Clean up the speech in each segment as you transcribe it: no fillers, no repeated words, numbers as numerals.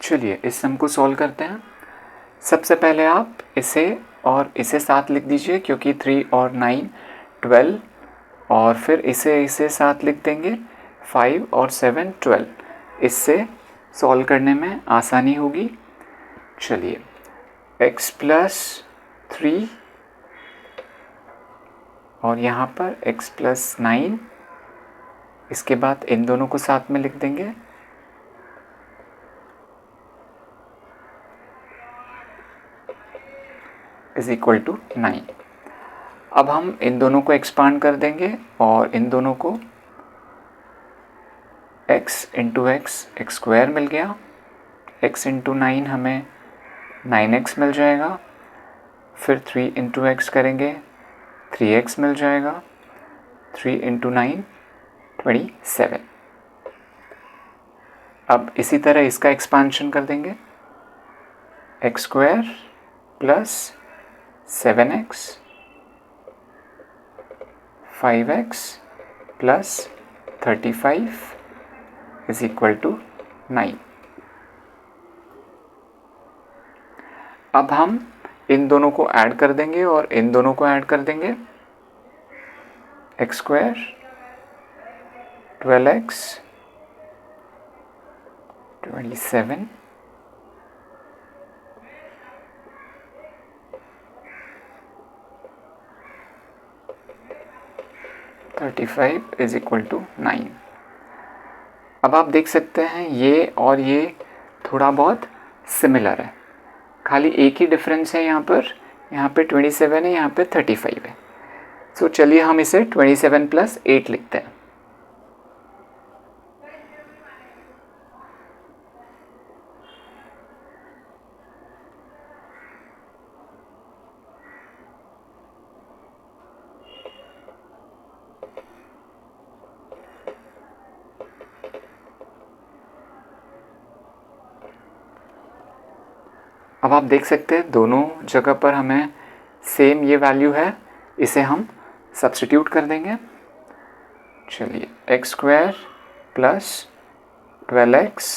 चलिए इस सम को सॉल्व करते हैं। सबसे पहले आप इसे और इसे साथ लिख दीजिए, क्योंकि 3 और 9 12, और फिर इसे साथ लिख देंगे 5 और 7 12। इससे सॉल्व करने में आसानी होगी। चलिए x प्लस 3 और यहाँ पर x प्लस 9, इसके बाद इन दोनों को साथ में लिख देंगे इज इक्वल टू 9। अब हम इन दोनों को एक्सपांड कर देंगे और इन दोनों को x इंटू एक्स स्क्वायर मिल गया, x इंटू 9 हमें 9x मिल जाएगा, फिर 3 इंटू एक्स करेंगे 3x मिल जाएगा, 3 इंटू 9 27। अब इसी तरह इसका एक्सपांशन कर देंगे, x square plus 7x 5x plus 35 is equal to 9। अब हम इन दोनों को ऐड कर देंगे और इन दोनों को ऐड कर देंगे, x square 12x 27 35 is equal to 9। अब आप देख सकते हैं ये और ये थोड़ा बहुत सिमिलर है, खाली एक ही डिफरेंस है। यहाँ पे 27 है, यहाँ पे 35 है। सो चलिए हम इसे 27 प्लस 8 लिखते हैं। अब आप देख सकते हैं दोनों जगह पर हमें सेम ये वैल्यू है, इसे हम सब्स्टिट्यूट कर देंगे। चलिए x square plus 12x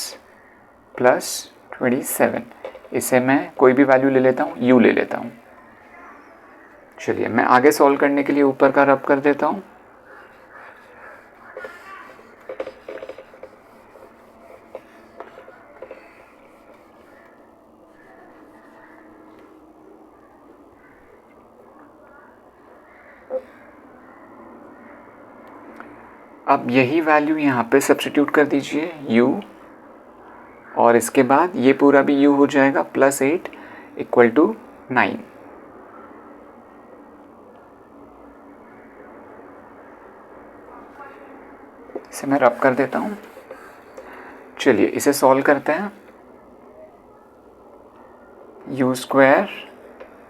plus 27, इसे मैं कोई भी वैल्यू ले लेता हूँ, u ले लेता हूँ। चलिए मैं आगे सॉल्व करने के लिए ऊपर का रब कर देता हूँ। अब यही वैल्यू यहाँ पे सब्स्टिट्यूट कर दीजिए u, और इसके बाद ये पूरा भी u हो जाएगा, प्लस 8 इक्वल टू 9। इसे मैं रब कर देता हूँ। चलिए इसे सॉल्व करते हैं। u square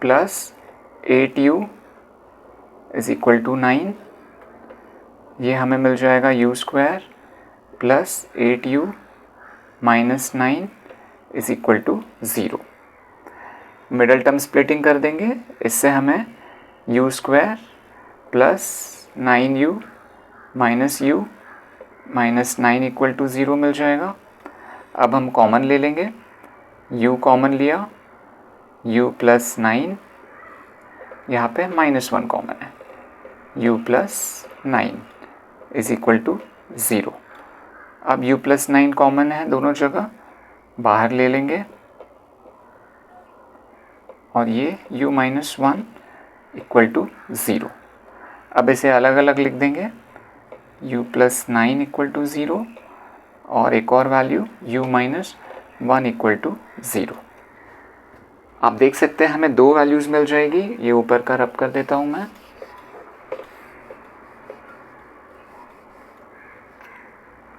plus 8u is equal to 9, ये हमें मिल जाएगा u square plus 8u minus 9 is equal to 0। Middle term splitting कर देंगे, इससे हमें u square plus 9u minus u minus 9 equal to 0 मिल जाएगा। अब हम कॉमन ले लेंगे, u कॉमन लिया, u प्लस 9, यहाँ पे माइनस 1 कॉमन है, u plus 9 is equal to 0। अब u प्लस 9 कॉमन है दोनों जगह, बाहर ले लेंगे, और ये u माइनस 1 इक्वल टू 0। अब इसे अलग अलग लिख देंगे, u प्लस 9 इक्वल टू 0 और एक और value u minus 1 equal to 0। आप देख सकते हैं हमें दो वैल्यूज़ मिल जाएगी। ये ऊपर का रब कर देता हूँ मैं।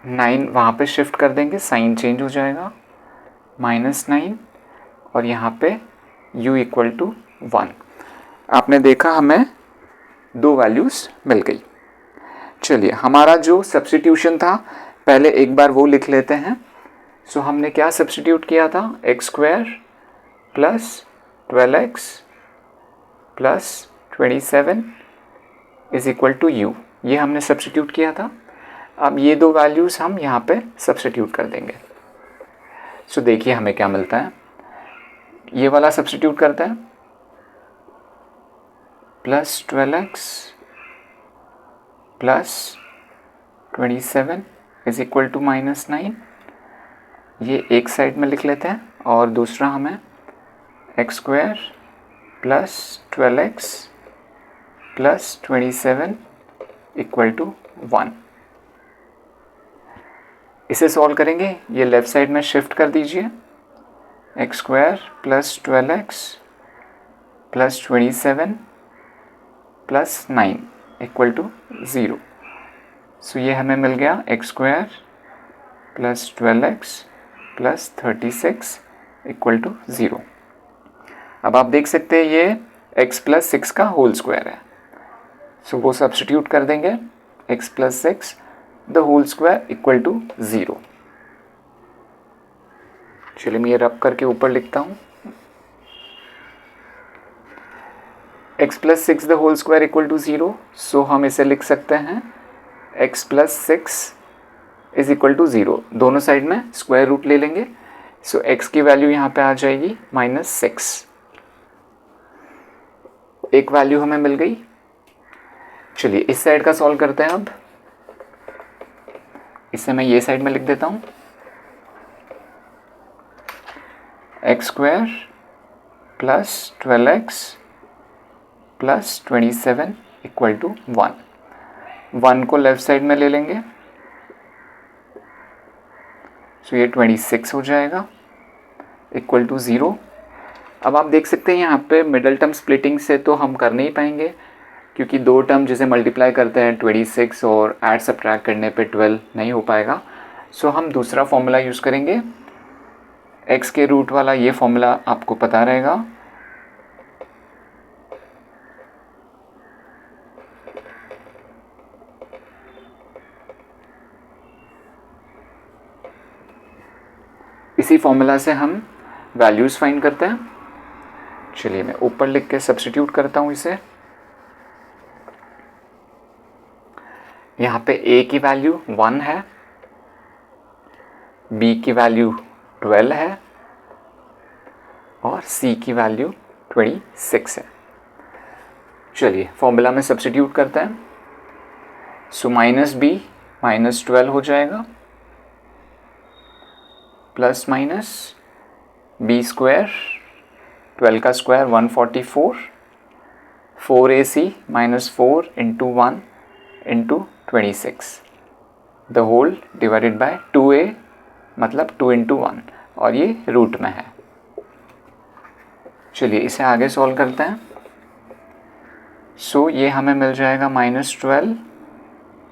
9 वहाँ पे शिफ्ट कर देंगे, साइन चेंज हो जाएगा, माइनस 9, और यहाँ पे u इक्वल टू 1। आपने देखा हमें दो वैल्यूज़ मिल गई। चलिए हमारा जो सब्स्टिट्यूशन था पहले एक बार वो लिख लेते हैं। सो हमने क्या सब्स्टिट्यूट किया था, x square plus 12x plus 27 is equal to u, ये हमने सब्स्टिट्यूट किया था। अब ये दो वैल्यूज़ हम यहाँ पे सब्स्टिट्यूट कर देंगे। सो देखिए हमें क्या मिलता है, ये वाला सब्स्टिट्यूट करते हैं, plus 12x plus 27 is equal to -9, ये एक साइड में लिख लेते हैं और दूसरा हमें x² plus 12x plus 27 equal to 1। इसे सॉल्व करेंगे, ये लेफ़्ट साइड में शिफ्ट कर दीजिए, x² plus 12x plus 27 plus 9 equal to 0। So ये हमें मिल गया x² plus 12x plus 36 equal to 0। अब आप देख सकते हैं ये x प्लस 6 का होल स्क्वायर है, सो वो सब्स्टिट्यूट कर देंगे, x plus 6 the whole square equal to 0। चलिए मैं ये रब करके ऊपर लिखता हूँ, x plus 6 the whole square equal to 0। So हम इसे लिख सकते हैं x plus 6 is equal to 0, दोनों साइड में स्क्वायर रूट ले लेंगे। सो x की वैल्यू यहाँ पे आ जाएगी -6, एक वैल्यू हमें मिल गई। चलिए इस साइड का सॉल्व करते हैं। अब इसे मैं ये साइड में लिख देता हूँ, x² plus 12x plus 27 equal to 1 को लेफ्ट साइड में ले लेंगे, सो ये 26 हो जाएगा इक्वल टू 0। अब आप देख सकते हैं यहाँ पे मिडल टर्म स्प्लिटिंग से तो हम कर नहीं पाएंगे, क्योंकि दो टर्म जिसे मल्टीप्लाई करते हैं 26 और ऐड सब्ट्रैक्ट करने पे 12 नहीं हो पाएगा। सो हम दूसरा फॉर्मूला यूज़ करेंगे, x के रूट वाला, ये फॉर्मूला आपको पता रहेगा, इसी फॉर्मूला से हम वैल्यूज़ फाइंड करते हैं। चलिए मैं ऊपर लिख के सब्स्टिट्यूट करता हूँ इसे, यहाँ पे a की वैल्यू 1 है, b की वैल्यू 12 है और c की वैल्यू 26 है। चलिए फॉर्मूला में सब्स्टिट्यूट करते हैं, सो -b -12 हो जाएगा प्लस माइनस b², 12 का square 144, 4ac -4 into 1 into 26 the whole divided by 2a, मतलब 2 इंटू 1, और ये रूट में है। चलिए इसे आगे सॉल्व करते हैं। सो ये हमें मिल जाएगा -12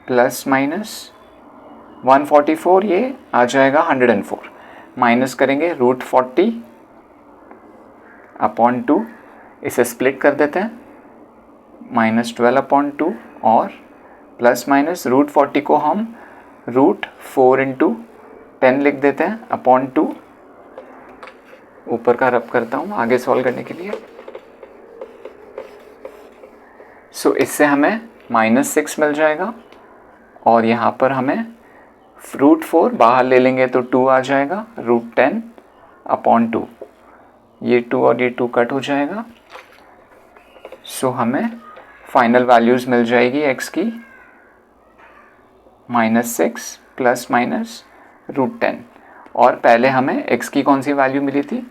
प्लस माइनस 144, ये आ जाएगा 104, माइनस करेंगे √40 अपॉन 2, इसे स्प्लिट कर देते हैं, -12 अपॉन 2 और प्लस माइनस √40 को हम √4 इंटू 10 लिख देते हैं अपॉन 2। ऊपर का रब करता हूँ आगे सॉल्व करने के लिए। सो इससे हमें -6 मिल जाएगा और यहाँ पर हमें √4 बाहर ले लेंगे तो 2 आ जाएगा, √10 अपॉन 2, ये 2 और ये 2 कट हो जाएगा। सो हमें फाइनल वैल्यूज़ मिल जाएगी x की -6 प्लस माइनस √10, और पहले हमें x की कौन सी वैल्यू मिली थी,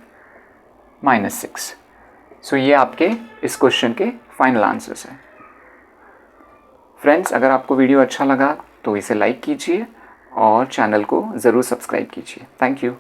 -6। सो ये आपके इस क्वेश्चन के फाइनल आंसर्स हैं। फ्रेंड्स, अगर आपको वीडियो अच्छा लगा तो इसे लाइक कीजिए और चैनल को ज़रूर सब्सक्राइब कीजिए। Thank you.